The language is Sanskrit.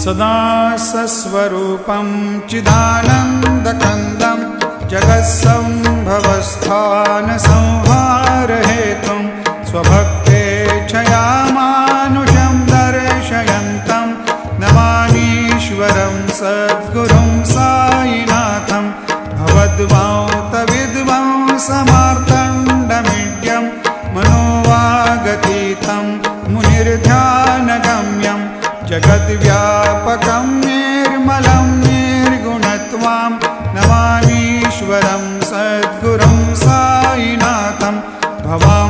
सदा सस्वरूपं चिदानन्दकन्दं जगत्सम्भवस्थानसंहारहेतुं स्वभक्तेच्छया मानुषं दर्शयन्तं नमामीश्वरं सद्गुरुं साईनाथं भवद्वान्तविद्वांसमार्तण्डमीड्यं मनोवागतीतं मुनिर्ध्यानगम्यं जगद्व्यापकं निर्मलं निर्गुणत्वां नमामीश्वरं सद्गुरुं साईनाथं भवा